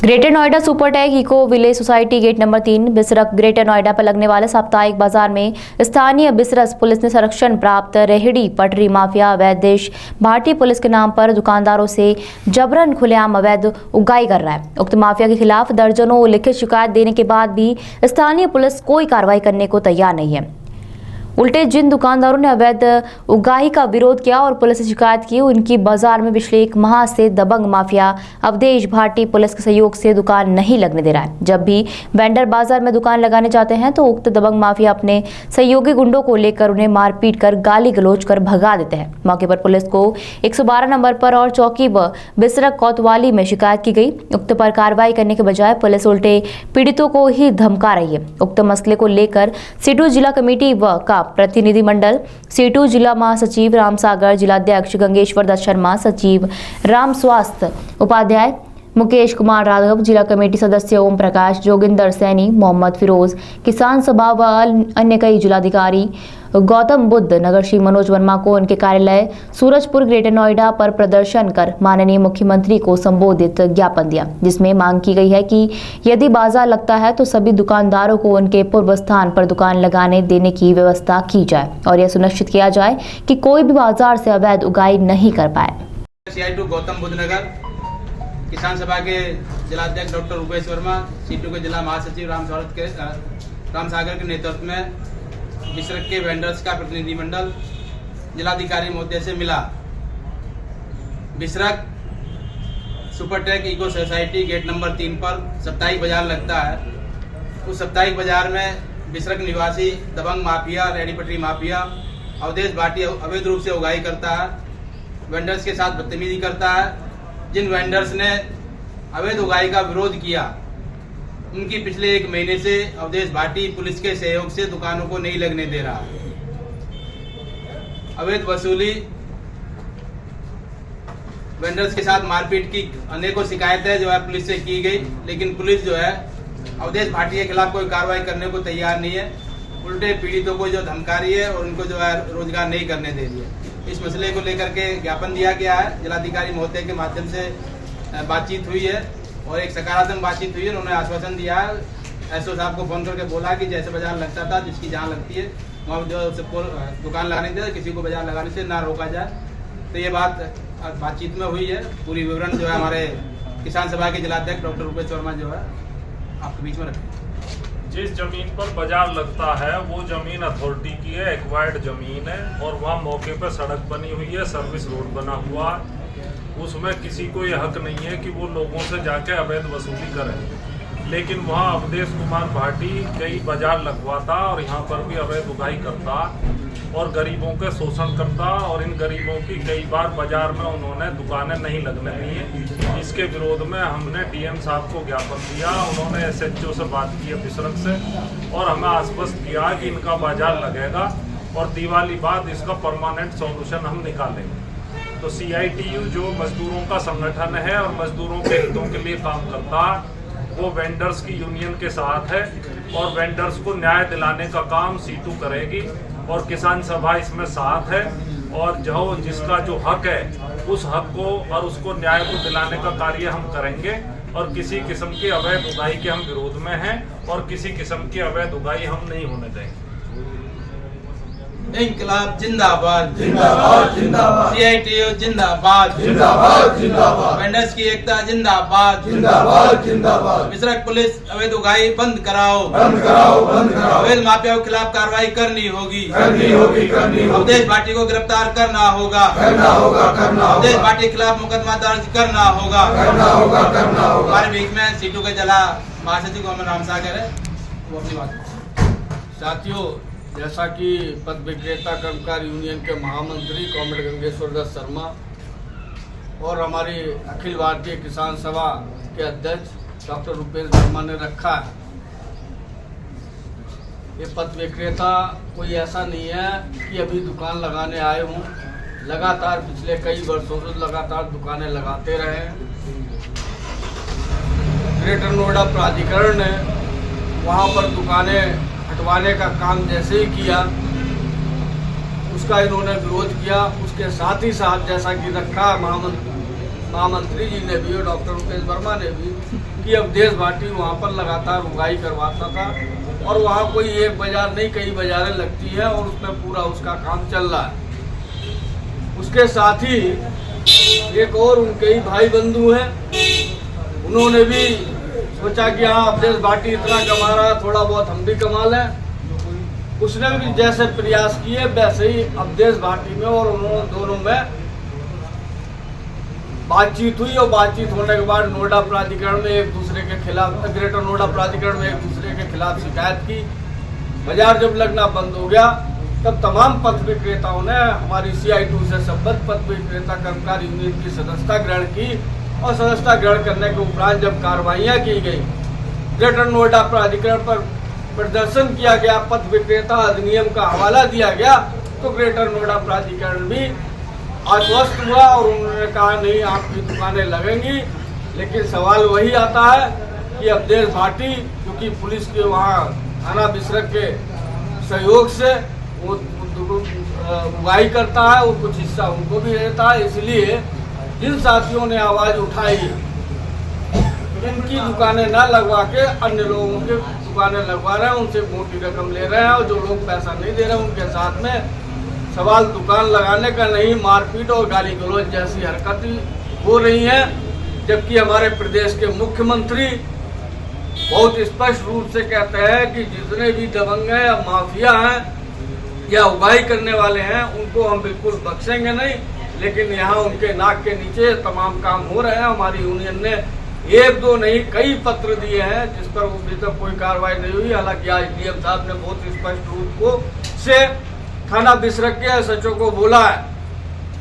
Greater Noida Supertech eco village society gate number 3 Bisrakh greater Noida पर लगने वाले साप्ताहिक बाजार में स्थानीय बिसरस पुलिस ने संरक्षण प्राप्त रेहड़ी पटरी माफिया अवैध देश भारतीय पुलिस के नाम पर दुकानदारों से जबरन खुलेआम अवैध उगाई कर रहा है। उक्त माफिया के खिलाफ दर्जनों लिखित शिकायत देने के बाद भी स्थानीय पुलिस कोई कार्रवाई करने को तैयार नहीं है। उल्टे जिन दुकानदारों ने अवैध उगाही का विरोध किया और पुलिस से शिकायत की, उनकी बाजार में पिछले 1 माह से दबंग माफिया अवधेश भारतीय पुलिस के सहयोग से दुकान नहीं लगने दे रहा है। जब भी वेंडर बाजार में दुकान लगाने जाते हैं तो उक्त दबंग माफिया अपने सहयोगी गुंडों को लेकर उन्हें मारपीट कर गाली गलौज कर भगा देते हैं। मौके पर पुलिस को 112 नंबर पर और चौकी व बिसरख कोतवाली में शिकायत की गई। उक्त पर कार्रवाई करने के बजाय पुलिस उल्टे पीड़ितों को ही धमका रही है। उक्त मसले को लेकर सीटू जिला कमेटी व का प्रतिनिधिमंडल सीटू जिला महासचिव रामसागर, जिलाध्यक्ष गंगेश्वर दत्त शर्मा, सचिव राम स्वास्थ्य, उपाध्याय मुकेश कुमार राघव, जिला कमेटी सदस्य ओम प्रकाश, जोगिंदर सैनी, मोहम्मद फिरोज, किसान सभा व अन्य कई जिलाधिकारी गौतम बुद्ध नगर श्री मनोज वर्मा को उनके कार्यालय सूरजपुर ग्रेटर नोएडा पर प्रदर्शन कर माननीय मुख्यमंत्री को संबोधित ज्ञापन दिया, जिसमें मांग की गई है कि यदि बाजार लगता है तो सभी दुकानदारों को उनके पूर्व स्थान पर दुकान लगाने देने की व्यवस्था की जाए और यह सुनिश्चित किया जाए कि कोई भी बाजार से अवैध उगाई नहीं कर पाए। गौतम बुद्ध नगर किसान सभा के जिलाध्यक्ष डॉक्टर रुपेश वर्मा, सीटू के जिला महासचिव रामसागर के नेतृत्व में बिसरख के वेंडर्स का प्रतिनिधिमंडल जिलाधिकारी महोदय से मिला। Bisrakh Supertech eco society gate number 3 पर साप्ताहिक बाजार लगता है। उस साप्ताहिक बाजार में बिसरख निवासी दबंग माफिया, रेहड़ी पटरी माफिया अवधेश भाटिया अवैध रूप से उगाही करता है, वेंडर्स के साथ बदतमीजी करता है। जिन वेंडर्स ने अवैध उगाही का विरोध किया, उनकी पिछले 1 महीने से अवधेश भाटी पुलिस के सहयोग से दुकानों को नहीं लगने दे रहा। अवैध वसूली, वेंडर्स के साथ मारपीट की अनेकों शिकायतें जो है पुलिस से की गई, लेकिन पुलिस जो है अवधेश भाटी के खिलाफ कोई कार्रवाई करने को तैयार नहीं है। उल्टे पीड़ितों को जो धमका रही है और उनको जो है रोजगार नहीं करने दे रही है। इस मसले को लेकर के ज्ञापन दिया गया है। जिलाधिकारी महोदय के माध्यम से बातचीत हुई है और एक सकारात्मक बातचीत हुई है। उन्होंने आश्वासन दिया है, एसओ साहब को फोन करके बोला कि जैसे बाजार लगता था, जिसकी जहाँ लगती है वहाँ जो दुकान लगाने दे, किसी को बाजार लगाने से ना रोका जाए। तो ये बातचीत में हुई है। पूरी विवरण जो है हमारे किसान सभा के जिलाध्यक्ष डॉक्टर रुपेश वर्मा जो है आपके बीच में रखें। जिस जमीन पर बाजार लगता है वो जमीन अथॉरिटी की है, एक्वायर्ड जमीन है और वहाँ मौके पर सड़क बनी हुई है, सर्विस रोड बना हुआ है। उसमें किसी को ये हक नहीं है कि वो लोगों से जाके अवैध वसूली करें। लेकिन वहाँ अवधेश कुमार भाटी कई बाजार लगवाता और यहाँ पर भी अवैध उगाही करता और गरीबों के शोषण करता और इन गरीबों की कई बार बाजार में उन्होंने दुकानें नहीं लगने दी हैं। इसके विरोध में हमने डीएम साहब को ज्ञापन दिया। उन्होंने एसएचओ से बात की है बिसरख से और हमें आश्वस्त किया कि इनका बाजार लगेगा और दिवाली बाद इसका परमानेंट सॉल्यूशन हम निकालेंगे। तो CITU जो मजदूरों का संगठन है और मजदूरों के हितों के लिए काम करता है, वो वेंडर्स की यूनियन के साथ है और वेंडर्स को न्याय दिलाने का काम सीटू करेगी और किसान सभा इसमें साथ है। और जो जिसका जो हक है उस हक को और उसको न्याय को दिलाने का कार्य हम करेंगे और किसी किस्म की अवैध उगाही के हम विरोध में हैं और किसी किस्म की अवैध उगाही हम नहीं होने देंगे। इंकलाब जिंदाबाद, जिंदाबाद जिंदाबाद, CITU जिंदाबाद, जिंदाबाद जिंदाबाद, वेंडर्स की एकता जिंदाबाद, जिंदाबाद जिंदाबाद। बिसरख पुलिस अवैध उगाही बंद कराओ, बंद कराओ, बंद कराओ। अवैध माफियाओं के खिलाफ कार्रवाई करनी होगी, करनी होगी, करनी होगी। अवधेश भाटी को गिरफ्तार करना होगा, करना होगा, करना होगा। अवधेश भाटी के खिलाफ मुकदमा दर्ज करना होगा, करना होगा, करना होगा। हमारे बीच में सीटू के जिला महासचिव को हमें रामसागर है, वो अपनी बात। साथियों, जैसा कि पथ विक्रेता कर्मकारी यूनियन के महामंत्री कॉमरेड गंगेश्वर दत्त शर्मा और हमारी अखिल भारतीय किसान सभा के अध्यक्ष डॉक्टर रुपेश वर्मा ने रखा है, ये पथ विक्रेता कोई ऐसा नहीं है कि अभी दुकान लगाने आए हों। लगातार पिछले कई वर्षों से लगातार दुकानें लगाते रहे। ग्रेटर नोएडा प्राधिकरण ने वहाँ पर दुकानें हटवाने का काम जैसे ही किया, उसका इन्होंने विरोध किया। उसके साथ ही साथ जैसा कि रखा महामंत्री जी ने भी और डॉक्टर रुपेश वर्मा ने भी कि अवधेश भाटी वहाँ पर लगातार उगाही करवाता था और वहाँ कोई एक बाजार नहीं कई बाजारें लगती है और उसमें पूरा उसका काम चल रहा है। उसके साथ ही एक और उनके ही भाई बंधु हैं, उन्होंने भी सोचा कि हाँ अवधेश भाटी इतना कमा रहा है, थोड़ा बहुत हम भी कमा लें। उसने भी जैसे प्रयास किए वैसे ही अवधेश भाटी में और उन्होंने दोनों में बातचीत हुई और बातचीत होने के बाद नोएडा प्राधिकरण में एक दूसरे के खिलाफ, ग्रेटर नोएडा प्राधिकरण में एक दूसरे के खिलाफ शिकायत की। बाजार जब लगना बंद हो गया तब तमाम पथ विक्रेताओं ने हमारी CI2 से संबद्ध पथ विक्रेता कर्मचारी यूनियन की सदस्यता ग्रहण की और सदस्यता ग्रहण करने के उपरांत जब कार्रवाइयाँ की गई, ग्रेटर नोएडा प्राधिकरण पर प्रदर्शन किया गया, पथ विक्रेता अधिनियम का हवाला दिया गया, तो ग्रेटर नोएडा प्राधिकरण भी आश्वस्त हुआ और उन्होंने कहा नहीं आपकी दुकानें लगेंगी। लेकिन सवाल वही आता है कि अवधेश भाटी क्योंकि पुलिस के वहाँ थाना बिसरक के सहयोग से वो उगाही करता है और कुछ हिस्सा उनको भी देता है, इसलिए जिन साथियों ने आवाज़ उठाई इनकी दुकानें ना लगवा के अन्य लोगों के दुकानें लगवा रहे हैं, उनसे मोटी रकम ले रहे हैं और जो लोग पैसा नहीं दे रहे हैं उनके साथ में सवाल दुकान लगाने का नहीं, मारपीट और गाली गलौज जैसी हरकतें हो रही हैं। जबकि हमारे प्रदेश के मुख्यमंत्री बहुत स्पष्ट रूप से कहते हैं कि जितने भी दबंग हैं या माफिया हैं या उगाही करने वाले हैं उनको हम बिल्कुल बख्शेंगे नहीं। लेकिन यहाँ उनके नाक के नीचे तमाम काम हो रहे हैं। हमारी यूनियन ने एक दो नहीं कई पत्र दिए हैं जिस पर अभी तक कोई कार्रवाई नहीं हुई। हालांकि आज DM साहब ने बहुत स्पष्ट रूप से थाना बिसरक के SHO को बोला है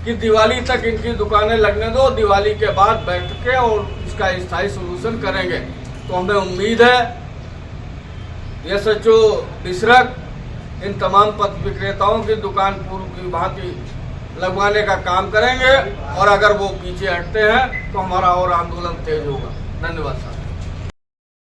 कि दिवाली तक इनकी दुकानें लगने दो, दिवाली के बाद बैठ के और इसका स्थायी सोल्यूशन करेंगे। तो हमें उम्मीद है SHO बिसरक इन तमाम पथ विक्रेताओं की दुकान पूर्व की भांति लगवाने का काम करेंगे और अगर वो पीछे हटते हैं तो हमारा और आंदोलन तेज होगा। धन्यवाद साहब।